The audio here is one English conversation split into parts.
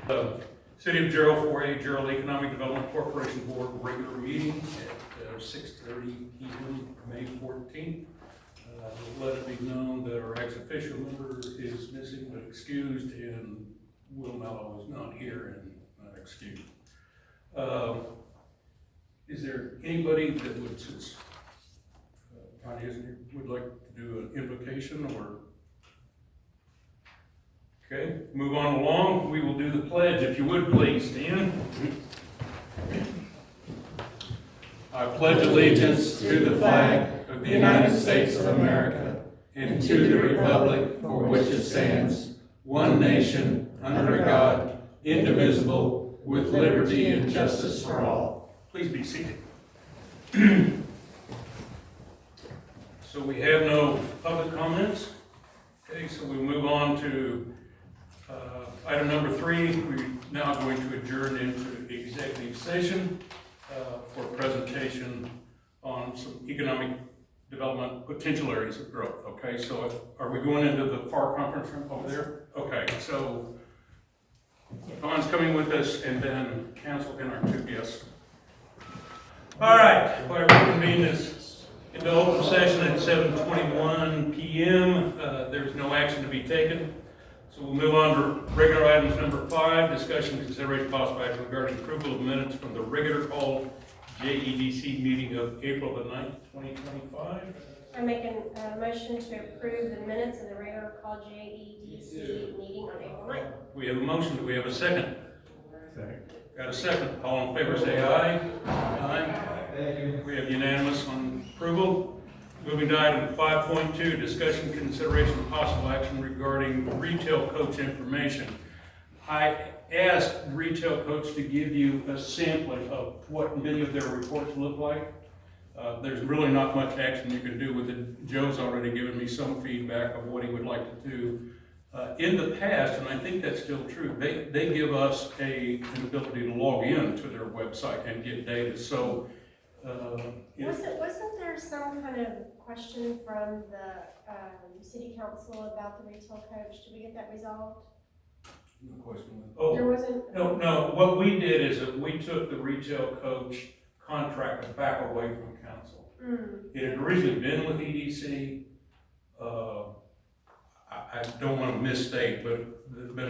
City of Jarrell 4A Jarrell Economic Development Corporation Board regular meeting at 6:30 p.m. May 14th. Let it be known that our ex-official member is missing but excused, and Will Mello is not here and not excused. Is there anybody that would, since Connie isn't here, would like to do an invocation or? Okay, move on along. We will do the pledge. If you would please stand. I pledge allegiance to the flag of the United States of America and to the republic for which it stands, one nation, under God, indivisible, with liberty and justice for all. Please be seated. So we have no public comments. Okay, so we move on to item number 3. We're now going to adjourn into executive session for presentation on some economic development potential areas of growth. Okay, so are we going into the FAR conference room over there? Okay, so Don's coming with us, and then council and our 2 guests. All right, well, I reconvene this into open session at 7:21 p.m. There's no action to be taken. So we'll move on to regular items number 5, discussion, consideration, possible action regarding approval of minutes from the regular called JEDC meeting of April the 9th, 2025. I make a motion to approve the minutes of the regular call JEDC meeting on April 9th. We have a motion. Do we have a second? Second. Got a second. All in favor say aye. Aye. We have unanimous on approval. Moving to item 5.2, discussion, consideration, possible action regarding retail coach information. I asked retail coach to give you a sampling of what many of their reports look like. There's really not much action you can do with it. Joe's already given me some feedback of what he would like to do. In the past, and I think that's still true, they give us an ability to log in to their website and get data. So Wasn't there some kind of question from the city council about the retail coach? Did we get that resolved? no question. There wasn't? No, what we did is that we took the retail coach contract back away from council. It had originally been with EDC. I don't want to misstate, but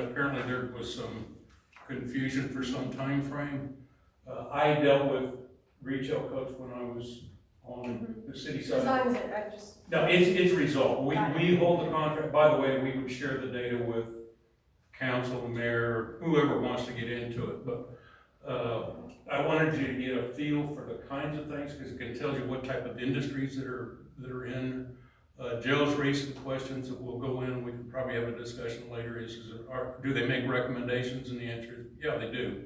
apparently there was some confusion for some time frame. I dealt with retail coach when I was on the city side. As long as I just... No, it's resolved. We hold the contract. By the way, we would share the data with council, mayor, whoever wants to get into it. But I wanted you to get a feel for the kinds of things, because it can tell you what type of industries that are in. Joe's recent questions that we'll go in, we can probably have a discussion later, do they make recommendations? And the answer is, yeah, they do.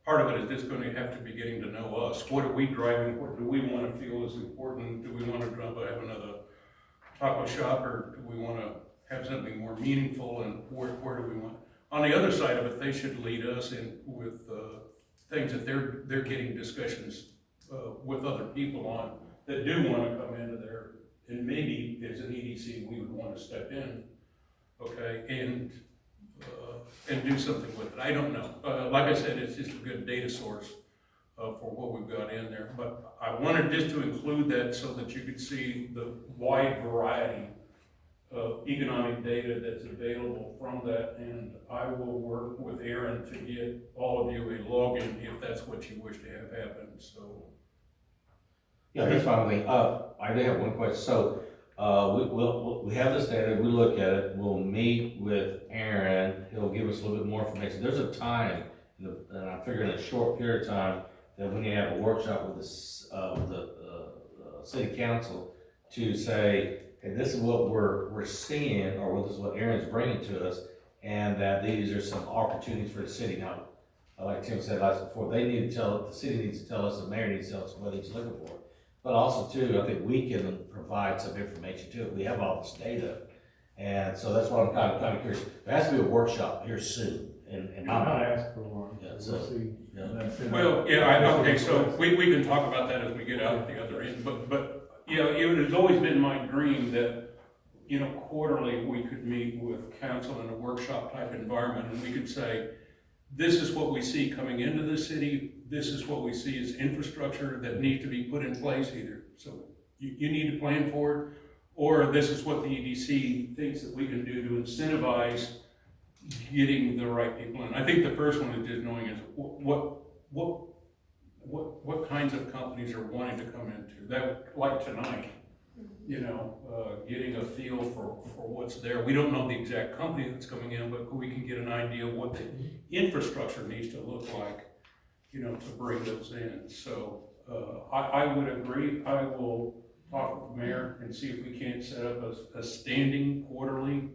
Part of it is just going to have to be getting to know us. What are we driving? What do we want to feel is important? Do we want to have another taco shop, or do we want to have something more meaningful? And where do we want? On the other side of it, they should lead us in with things that they're getting discussions with other people on that do want to come into there. And maybe as an EDC, we would want to step in, okay, and do something with it. I don't know. Like I said, it's just a good data source for what we've got in there. But I wanted just to include that so that you could see the wide variety of economic data that's available from that. And I will work with Aaron to get all of you a login if that's what you wish to have happen. So. Yeah, that's fine with me. I do have one question. So, we have this data, we look at it, we'll meet with Aaron, he'll give us a little bit more information. There's a time, and I'm figuring a short period of time, that we need to have a workshop with the city council to say, hey, this is what we're seeing, or this is what Aaron's bringing to us, and that these are some opportunities for the city. Now, like Tim said last before, the city needs to tell us, the mayor needs to tell us what he's looking for. But also too, I think we can provide some information too. We have all this data. And so that's why I'm kind of curious. There has to be a workshop here soon. And I'm not asking for one. Yeah, We'll so, see. yeah. Well, yeah, okay, so we can talk about that as we get out at the other end, but you know, it has always been my dream that, you know, quarterly we could meet with council in a workshop type environment, and we could say, this is what we see coming into the city, this is what we see as infrastructure that needs to be put in place either. So you need to plan for it, or this is what the EDC thinks that we can do to incentivize getting the right people in. I think the first one is just knowing is what kinds of companies are wanting to come into that, like tonight, getting a feel for what's there. We don't know the exact company that's coming in, but we can get an idea of what the infrastructure needs to look like, to bring those in. So I would agree. I will talk with the mayor and see if we can't set up a standing quarterly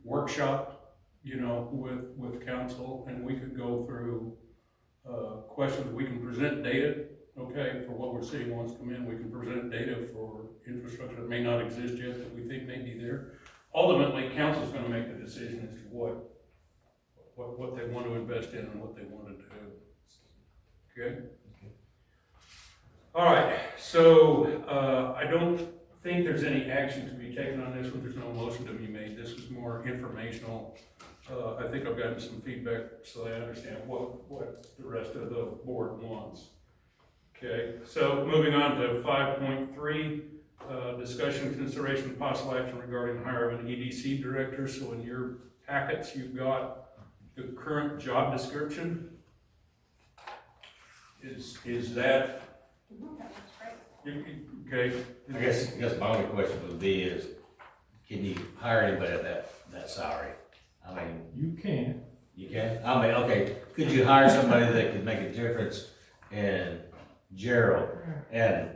workshop, with council, and we could go through questions. We can present data, for what we're seeing once come in. We can present data for infrastructure that may not exist yet that we think may be there. Ultimately, council's gonna make the decision as to what they want to invest in and what they want to do. Okay? All right, so I don't think there's any action to be taken on this one. There's no motion to be made. This was more informational. I think I've gotten some feedback so I understand what the rest of the board wants. Okay, so moving on to 5.3, discussion, consideration, possible action regarding hire of an EDC director. So in your packets, you've got the current job description. Is that? That looks great. Okay. I guess my only question would be is, can you hire anybody at that salary? I mean, You can. you can? I mean, okay, could you hire somebody that could make a difference in Jarrell? And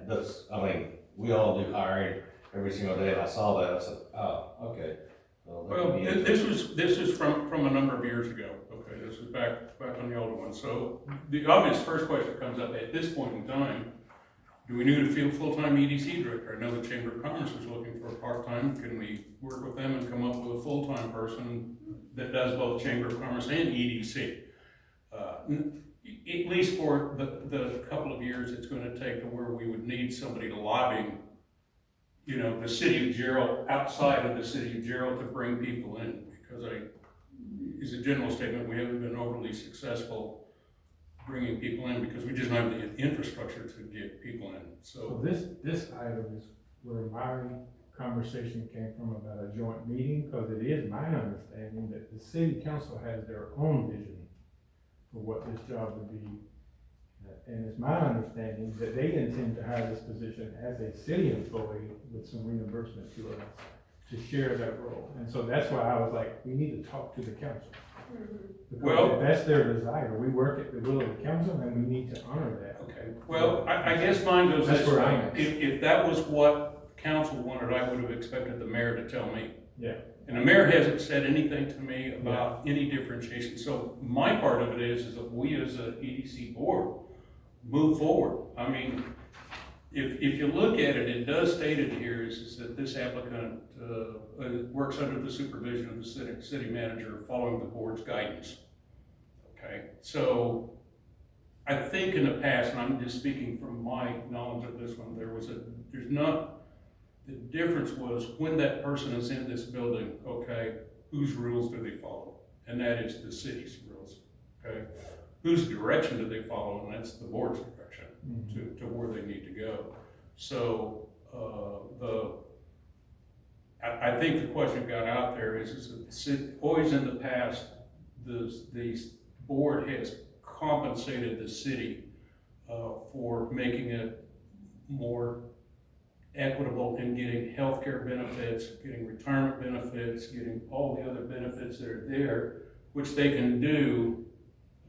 we all do hiring every single day, and I saw that, I said, oh, okay. Well, this is from a number of years ago. Okay, this is back on the older one. So the obvious first question comes up at this point in time: do we need a full-time EDC director? I know the Chamber of Commerce is looking for a part-time. Can we work with them and come up with a full-time person that does both Chamber of Commerce and EDC? At least for the couple of years it's going to take to where we would need somebody to lobby, the city of Jarrell, outside of the city of Jarrell, to bring people in. Because as a general statement, we haven't been overly successful bringing people in because we just don't have the infrastructure to get people in. So this item is where my conversation came from about a joint meeting, because it is my understanding that the city council has their own vision for what this job would be. And it's my understanding that they intend to hire this position as a city employee with some reimbursement to us to share that role. And so that's why I was like, we need to talk to the council. Because Well, if that's their desire, we work at the will of the council, and we need to honor that. okay. Well, I guess mine goes That's this where way. I'm at. If that was what council wanted, I would have expected the mayor to tell me. Yeah. And the mayor hasn't said anything to me about any differentiation. So my part of it is that we as a EDC board move forward. I mean, if you look at it, it does state it here is that this applicant works under the supervision of the city manager following the board's guidance. Okay, so I think in the past, and I'm just speaking from my knowledge of this one, the difference was when that person is in this building, okay, whose rules do they follow? And that is the city's rules, okay? Whose direction do they follow? And that's the board's direction to where they need to go. So I think the question got out there is that always in the past, the board has compensated the city for making it more equitable in getting healthcare benefits, getting retirement benefits, getting all the other benefits that are there, which they can do,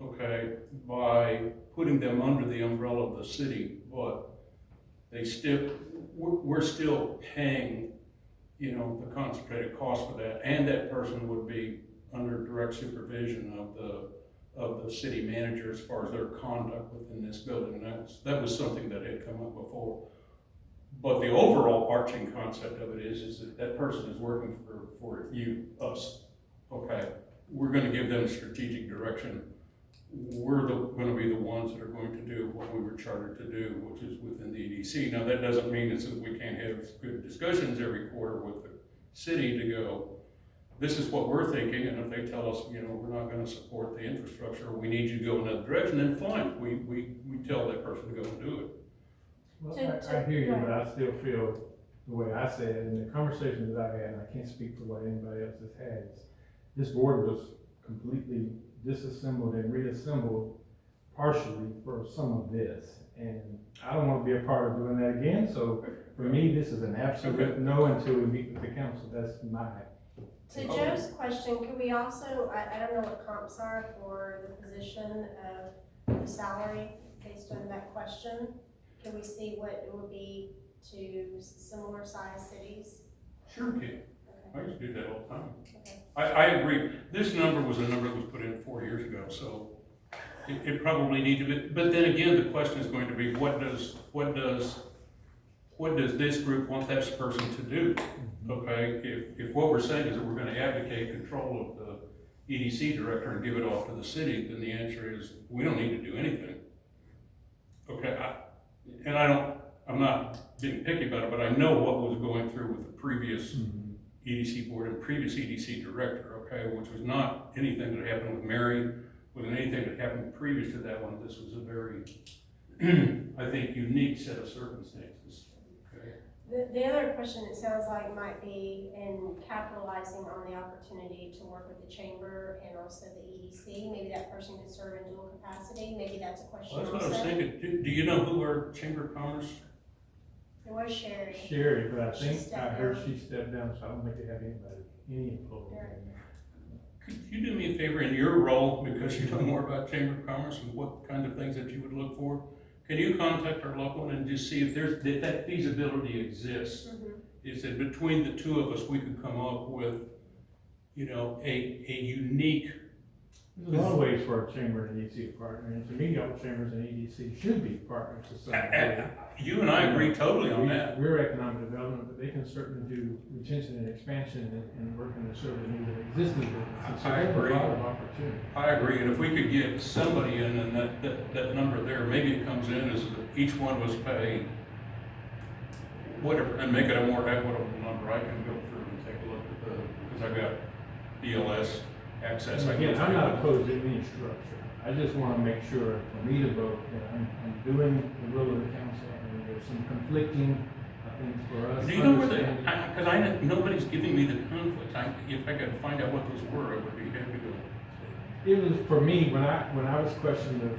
okay, by putting them under the umbrella of the city, but we're still paying, the concentrated cost for that, and that person would be under direct supervision of the city manager as far as their conduct within this building, and that was something that had come up before. But the overall arching concept of it is that person is working for us, okay? We're gonna give them strategic direction. We're gonna be the ones that are going to do what we were chartered to do, which is within the EDC. Now, that doesn't mean that we can't have good discussions every quarter with the city to go, this is what we're thinking, and if they tell us, you know, we're not gonna support the infrastructure, we need you to go another direction, then fine, we tell that person to go and do it. Well, To- I hear you, go but I still feel the way I said it, in the conversations that I had, and I can't speak for what anybody else has had, is this board was completely disassembled and reassembled partially for some of this. And I don't wanna be a part of doing that again, so for me, this is an absolute Okay. no until we meet with the council, that's my. To Joe's question, could we also, I don't know what comps are for the position of the salary based on that question? Can we see what it would be to similar sized cities? Sure can, Okay. I used to do that all the time. Okay. I agree, this number was a number that was put in 4 years ago, so it probably need to be, but then again, the question is going to be, what does this group want this person to do? Okay, if what we're saying is that we're gonna abdicate control of the EDC director and give it off to the city, then the answer is, we don't need to do anything. Okay, I'm not being picky about it, but I know what was going through with the previous EDC board and previous EDC director, okay, which was not anything that happened with Mary, wasn't anything that happened previous to that one. This was a very, I think, unique set of circumstances, okay? The other question, it sounds like, might be in capitalizing on the opportunity to work with the chamber and also the EDC. Maybe that person could serve in dual capacity. Maybe that's a question. Well, that's what I was also. thinking. Do you know who our Chamber of Commerce? It was Sherry. Sherry, but I She think, I stepped heard down. she stepped down, so I don't think they have anybody, any employee. Could you do me a favor in your role, because you know more about Chamber of Commerce and what kind of things that you would look for? Can you contact our local one and just see if that feasibility exists? Mhm. Is that between the two of us, we could come up with, you know, a unique, There's a lot of ways for a chamber and EDC to partner, and to me, all chambers and EDC should be partners to some degree. you and I agree totally on that. We're economic development, but they can certainly do retention and expansion and working to serve the needs of existing businesses. So I there's a agree. lot of opportunity. I agree, and if we could get somebody in and that number there, maybe it comes in as each one of us pay whatever, and make it a more equitable number. I can go through and take a look at because I got BLS access. And I can again, I'm take a not look. opposed to any structure. I just wanna make sure for me to vote that I'm doing the will of the council, and there's some conflicting, I think, for us. Do you know where understanding. because nobody's giving me the conflict. If I could find out what those were, I would be happy to. It was, for me, when I was questioned to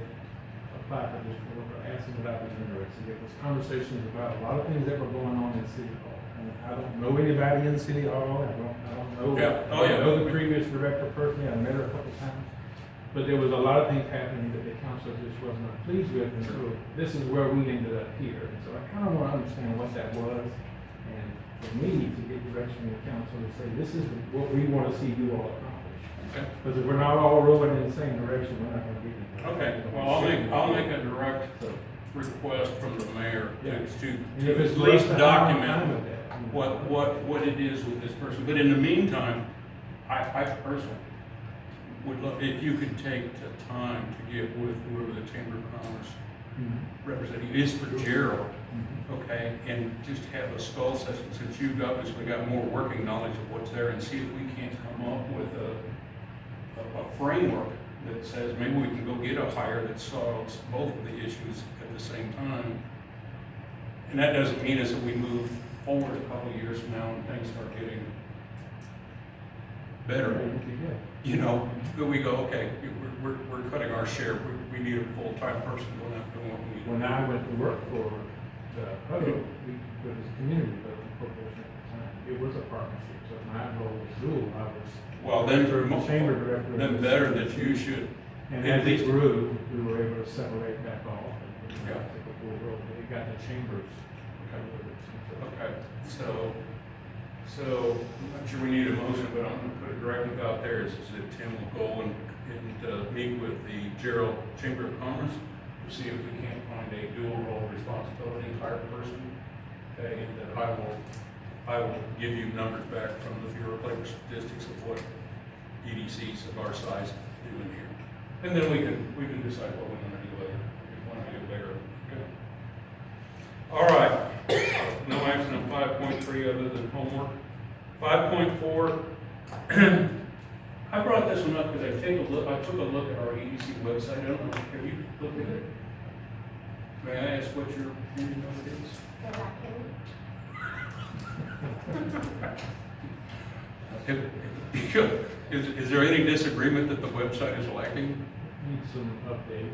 apply for this board, or asking what I was interested, it was conversations about a lot of things that were going on in City Hall. And I don't know anybody in City Hall, I don't know. Yeah. Oh, yeah. I know the previous director personally, I met her a couple times. But there was a lot of things happening that the council just was not pleased with, and so this is where we ended up here. And so I kind of want to understand what that was, and for me to get direction from the council to say, this is what we want to see you all accomplish. Okay. Because if we're not all rolling in the same direction, we're not going to get anywhere. Okay. Well, I'll make a direct request from the mayor Yeah. to And if it's at least less than, I'm fine document with that. what it is with this person. But in the meantime, I personally would love, if you could take the time to get with whoever the Chamber of Commerce Mhm. representative is for Jarrell, Mhm. okay? And just have a skull session, since you've obviously got more working knowledge of what's there, and see if we can't come up with a framework that says maybe we can go get a hire that solves both of the issues at the same time. And that doesn't mean as that we move forward a couple of years from now and things start getting better, Yeah. you know, that we go, okay, we're cutting our share, we need a full-time person going out doing what we need. When I went to work for the other, it was a community development corporation at the time, it was a partnership, so my role was dual, I was. Well, then, the chamber director. then better that you should, And at as it least- grew, we were able to separate back off and Yeah. take a full role, but it got the chambers. okay, so, I'm not sure we need a motion, but I'm gonna put it directly out there, is that Tim will go and meet with the Jarrell Chamber of Commerce to see if we can't find a dual role responsibility hired person. Okay, and that I will give you numbers back from the Bureau of Labor Statistics of what EDCs of our size do in here. And then we can decide what we wanna do later, if we wanna do later, okay? All right, no action on 5.3 other than homework. 5.4, I brought this one up because I took a look at our EDC website. I don't know, have you looked at it? May I ask what your opinion of it is? Go back in. Is there any disagreement that the website is lacking? Need some updates,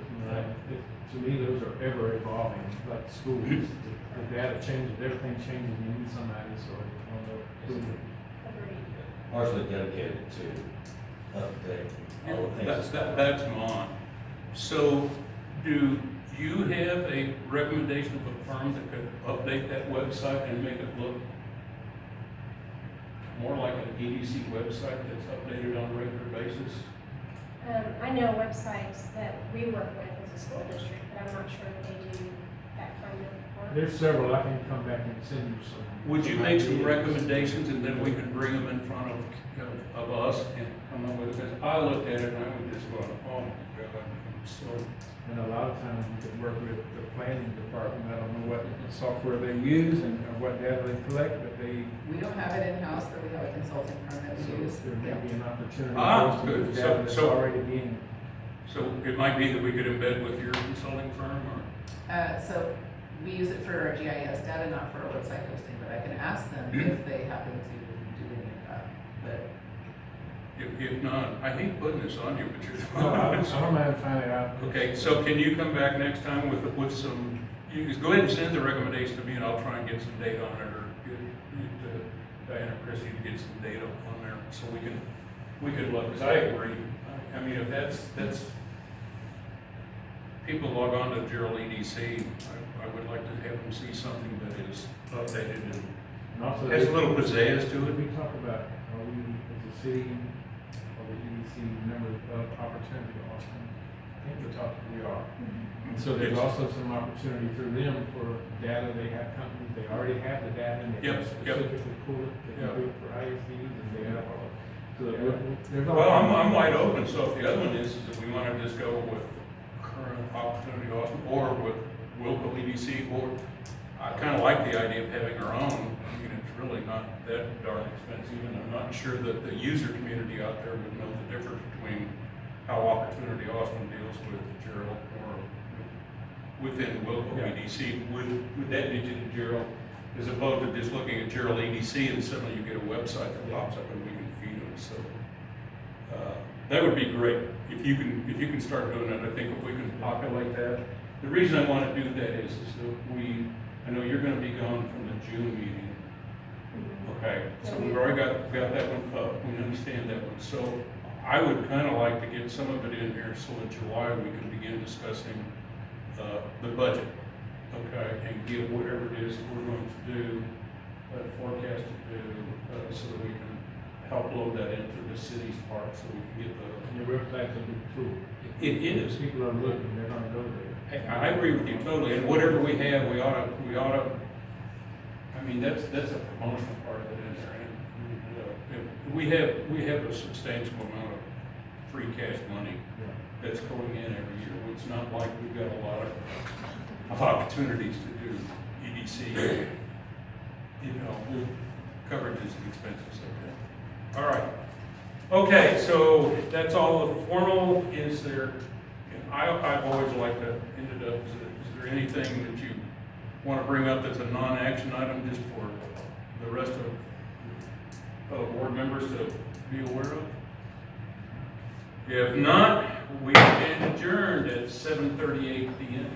to me, those are ever evolving, like schools, the data changes, everything changes, you need somebody, so I don't know. Agreed. Partially dedicated to update all the things. That's mine. So, do you have a recommendation of a firm that could update that website and make it look more like an EDC website that's updated on a regular basis? I know websites that we work with as a school district, but I'm not sure if they do that kind of work. There's several, I can come back and send you some. Would you make some recommendations and then we could bring them in front of us and come up with it? Because I looked at it and I would just go, oh my God, so. And a lot of times you can work with the planning department, I don't know what software they use and or what data they collect, but they. We don't have it in-house, but we have a consulting firm that we use. There may be an opportunity. Ah, for us to good. use data that's So- already being. So it might be that we could embed with your consulting firm or? So we use it for our GIS data, not for our website hosting, but I can ask them if they happen to do any of that. But If not, I hate putting this on you, but you're. No, I don't mind finding out. Okay, so can you come back next time with some, you just go ahead and send the recommendation to me and I'll try and get some data on it or get Diana or Chrissy to get some data on there so we can look, because I agree. I mean, if that's, people log on to Jarrell EDC, I would like to have them see something that is updated and And also, has a little pizzazz to if it. we talk about, are we as a city or the EDC members of Opportunity Austin? I think we are. And so there's Yes. also some opportunity through them for data, they have companies, they already have the data and they can Yep, specifically pull it, they can Yep. do it for ISDs and they have all. So there's. Well, I'm wide open, so if the other one is if we want to just go with current Opportunity Austin or with Wilco EDC, or I kind of like the idea of having our own. I mean, it's really not that darn expensive, and I'm not sure that the user community out there would know the difference between how Opportunity Austin deals with Jarrell or within Wilco Yeah. EDC. Would that be to Jarrell, as opposed to just looking at Jarrell EDC and suddenly you get a website that pops up and we can feed them, so. That would be great, if you can start doing that. I think if we can populate that. The reason I want to do that is that I know you're gonna be gone from the June meeting. Okay, so we've already got that one up, we understand that one. So I would kind of like to get some of it in here, so in July we can begin discussing the budget. Okay, and get whatever it is that we're going to do, forecast to do, so that we can help load that into the city's part, so we can get Your website's a good tool. It is. People are looking, they're gonna go there. I agree with you totally, and whatever we have, we ought to, I mean, that's a promotional part of it in there, and we have a substantial amount of free cash money that's going in every year. It's not like we've got a lot of opportunities to do EDC, coverages and expenses, okay. All right. Okay, so that's all the formal. Is there, I've always liked to end it up, is there anything that you want to bring up that's a non-action item just for the rest of board members to be aware of? If not, we stand adjourned at 7:38 p.m.